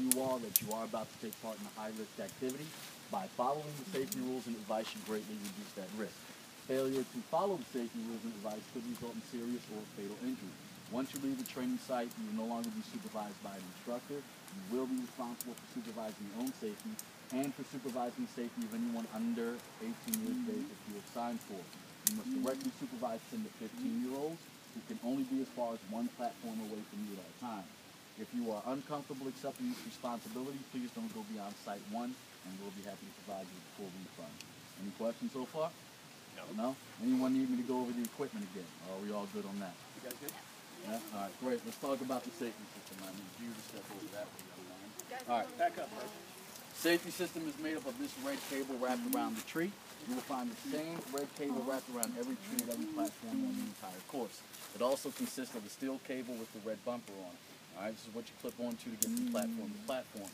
tell you all that you are about to take part in a high-risk activity. By following the safety rules and advice, you greatly reduce that risk. Failure to follow the safety rules and advice could result in serious or fatal injury. Once you leave the training site, you will no longer be supervised by an instructor. You will be responsible for supervising your own safety and for supervising the safety of anyone under 18 years of age that you are signed for. You must directly supervise 10 to 15-year-olds who can only be as far as one platform away from you at all times. If you are uncomfortable accepting this responsibility, please don't go beyond Site 1, and we'll be happy to provide you with a full refund. Any questions so far? No? Anyone need me to go over the equipment again? Or are we all good on that? You guys good? Yeah? All right, great. Let's talk about the safety system. I need you to step over that way. All right. Back up, Mike. Safety system is made up of this red cable wrapped around the tree. You will find the same red cable wrapped around every tree at every platform on the entire course. It also consists of a steel cable with the red bumper on it. All right, this is what you clip onto to get from platform to platform.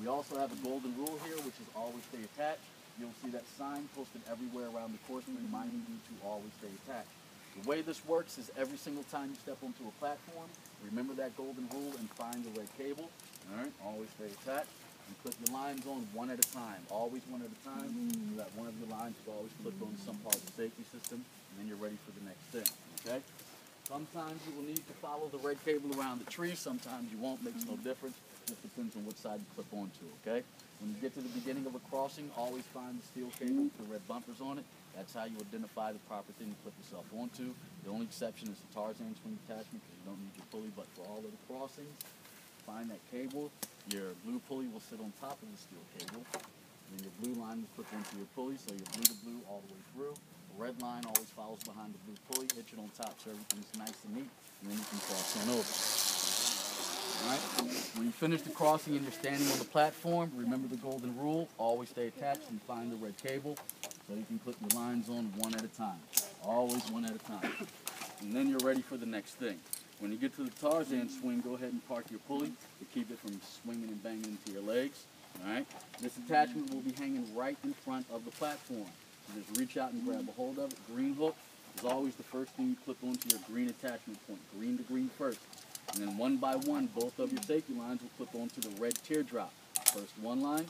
We also have a golden rule here, which is always stay attached. You'll see that sign posted everywhere around the course reminding you to always stay attached. The way this works is every single time you step onto a platform, remember that golden rule and find the red cable. All right, always stay attached. And clip your lines on one at a time, always one at a time, so that one of your lines is always clipped on some part of the safety system, and then you're ready for the next thing, okay? Sometimes you will need to follow the red cable around the tree, sometimes you won't, makes no difference, just depends on which side you clip onto, okay? When you get to the beginning of a crossing, always find the steel cable with the red bumpers on it. That's how you identify the proper thing to clip yourself onto. The only exception is the Tarzan swing attachment, because you don't need your pulley, but for all of the crossings, find that cable. Your blue pulley will sit on top of the steel cable. Then your blue line will clip onto your pulley, so you're blue to blue all the way through. The red line always follows behind the blue pulley, hits it on top so everything's nice and neat, and then you can cross on over. Alright? When you finish the crossing and you're standing on the platform, remember the golden rule, always stay attached and find the red cable so you can clip your lines on one at a time. Always one at a time. And then you're ready for the next thing. When you get to the Tarzan swing, go ahead and park your pulley to keep it from swinging and banging into your legs. All right? This attachment will be hanging right in front of the platform. So just reach out and grab a hold of it. Green hook is always the first thing you clip onto your green attachment point. Green to green first. And then one by one, both of your safety lines will clip onto the red teardrop. First one line,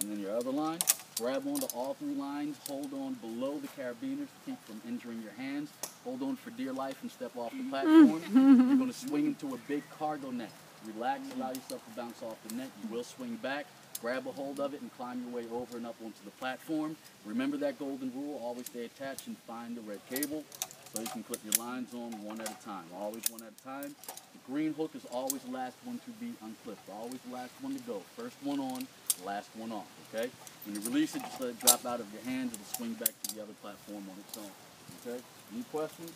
and then your other line. Grab onto all three lines, hold on below the carabiners to keep from injuring your hands. Hold on for dear life and step off the platform. You're going to swing into a big cargo net. Relax, allow yourself to bounce off the net. You will swing back, grab a hold of it, and climb your way over and up onto the platform. Remember that golden rule, always stay attached and find the red cable so you can clip your lines on one at a time. Always one at a time. The green hook is always the last one to be unclipped. Always the last one to go. First one on, last one off, okay? When you release it, just let it drop out of your hands. It'll swing back to the other platform on its own, okay? Any questions?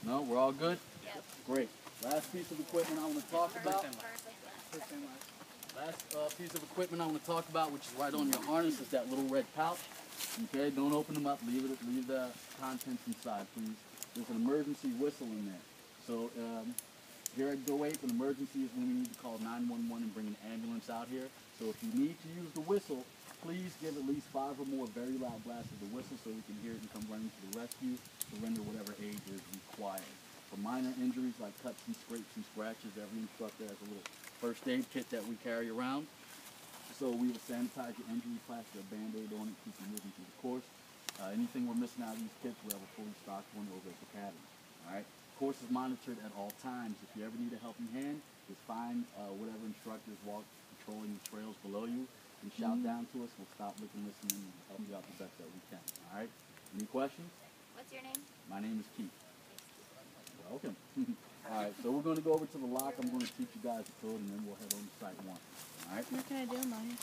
No, we're all good? Yep. Great. Last piece of equipment I want to talk about. Last piece of equipment I want to talk about, which is right on your harness, is that little red pouch. Okay, don't open them up. Leave the contents inside, please. There's an emergency whistle in there. So here at Go Ape, an emergency is when we need to call 911 and bring an ambulance out here. So if you need to use the whistle, please give at least 5 or more very loud blasts of the whistle so we can hear it and come running to the rescue to render whatever aid is required. For minor injuries like cuts and scrapes and scratches, every instructor has a little first aid kit that we carry around. So we will sanitize your injury, plaster a Band-Aid on it, keep you moving through the course. Anything we're missing out of these kits, we have a fully stocked one over at the cabin. All right. Course is monitored at all times. If you ever need a helping hand, just find whatever instructors patrolling the trails below you and shout down to us. We'll stop, looking, listening, and help you out the best that we can. All right. Any questions? What's your name? My name is Keith. Welcome. All right, so we're going to go over to the lock. I'm going to teach you guys the code, and then we'll head on to Site 1. All right? What can I do, Mommy?